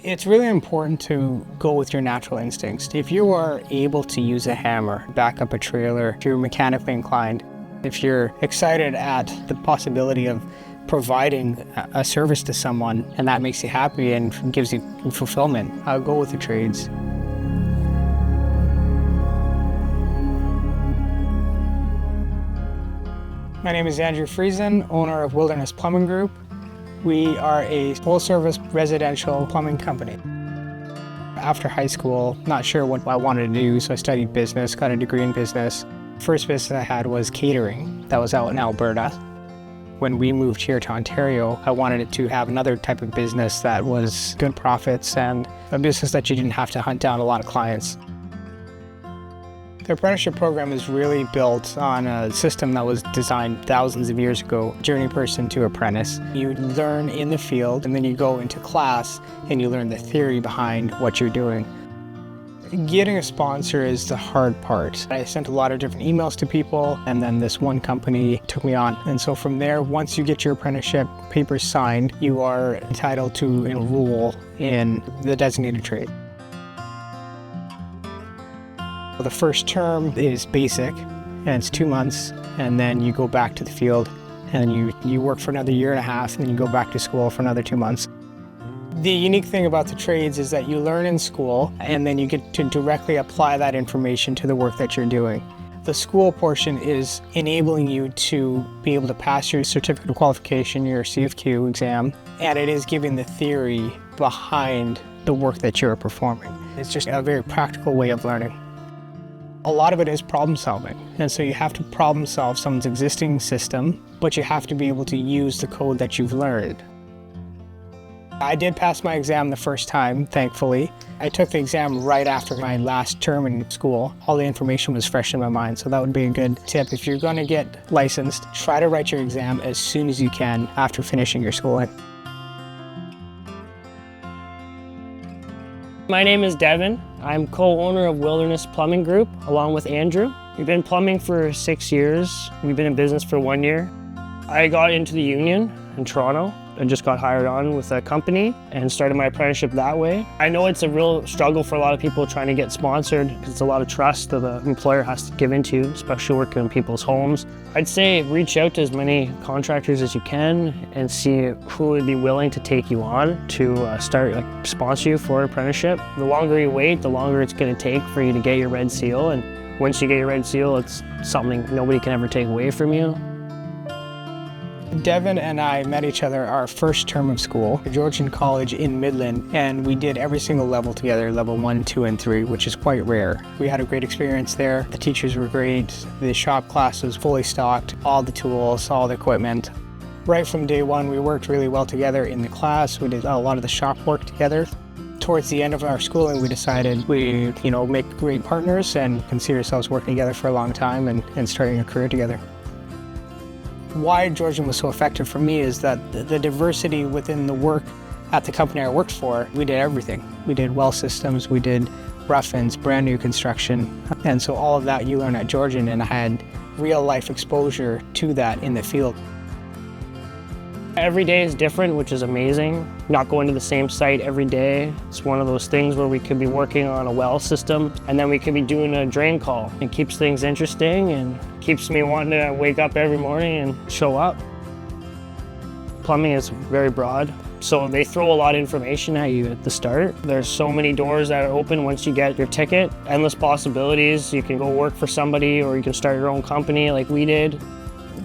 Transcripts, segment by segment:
It's really important to go with your natural instincts. If you are able to use a hammer, back up a trailer, if you're mechanically inclined, if you're excited at the possibility of providing a service to someone and that makes you happy and gives you fulfillment, I'll go with the trades. My name is Andrew Friesen, owner of Wilderness Plumbing Group. We are a full-service residential plumbing company. After high school, not sure what I wanted to do, so I studied business, got a degree in business. First business I had was catering. That was out in Alberta. When we moved here to Ontario, I wanted to have another type of business that was good profits and a business that you didn't have to hunt down a lot of clients. The apprenticeship program is really built on a system that was designed thousands of years ago, journey person to apprentice. You learn in the field and then you go into class and you learn the theory behind what you're doing. Getting a sponsor is the hard part. I sent a lot of different emails to people and then this one company took me on. And so from there, once you get your apprenticeship papers signed, you are entitled to enroll in the designated trade. The first term is basic, and it's 2 months, and then you go back to the field, and you work for another year and a half, and then you go back to school for another 2 months. The unique thing about the trades is that you learn in school, and then you get to directly apply that information to the work that you're doing. The school portion is enabling you to be able to pass your certificate of qualification, your CFQ exam, and it is giving the theory behind the work that you're performing. It's just a very practical way of learning. A lot of it is problem solving, and so you have to problem solve someone's existing system, but you have to be able to use the code that you've learned. I did pass my exam the first time, thankfully. I took the exam right after my last term in school. All the information was fresh in my mind, so that would be a good tip. If you're going to get licensed, try to write your exam as soon as you can after finishing your schooling. My name is Devin. I'm co-owner of Wilderness Plumbing Group along with Andrew. We've been plumbing for 6 years. We've been in business for 1 year. I got into the union in Toronto and just got hired on with a company and started my apprenticeship that way. I know it's a real struggle for a lot of people trying to get sponsored because it's a lot of trust that the employer has to give into, especially working in people's homes. I'd say reach out to as many contractors as you can and see who would be willing to take you on to sponsor you for an apprenticeship. The longer you wait, the longer it's going to take for you to get your red seal, and once you get your red seal, it's something nobody can ever take away from you. Devin and I met each other our first term of school at Georgian College in Midland, and we did every single level together, level 1, 2, and 3, which is quite rare. We had a great experience there. The teachers were great. The shop class was fully stocked, all the tools, all the equipment. Right from day one, we worked really well together in the class. We did a lot of the shop work together. Towards the end of our schooling, we decided we'd make great partners and can see ourselves working together for a long time and starting a career together. Why Georgian was so effective for me is that the diversity within the work at the company I worked for, we did everything. We did well systems, we did rough-ins, brand new construction. And so all of that you learn at Georgian, and I had real life exposure to that in the field. Every day is different, which is amazing. Not going to the same site every day. It's one of those things where we could be working on a well system and then we could be doing a drain call. It keeps things interesting and keeps me wanting to wake up every morning and show up. Plumbing is very broad, so they throw a lot of information at you at the start. There's so many doors that are open once you get your ticket. Endless possibilities. You can go work for somebody or you can start your own company like we did.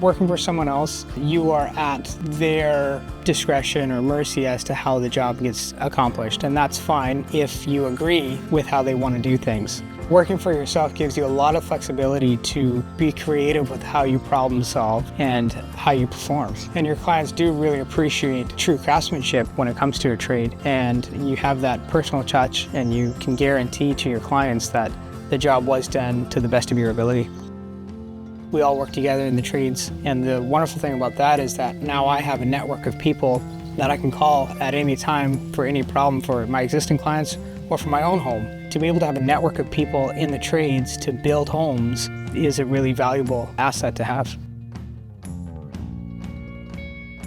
Working for someone else, you are at their discretion or mercy as to how the job gets accomplished, and that's fine if you agree with how they want to do things. Working for yourself gives you a lot of flexibility to be creative with how you problem solve and how you perform. And your clients do really appreciate true craftsmanship when it comes to a trade, and you have that personal touch and you can guarantee to your clients that the job was done to the best of your ability. We all work together in the trades, and the wonderful thing about that is that now I have a network of people that I can call at any time for any problem for my existing clients or for my own home. To be able to have a network of people in the trades to build homes is a really valuable asset to have.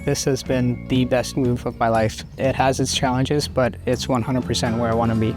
This has been the best move of my life. It has its challenges, but it's 100% where I want to be.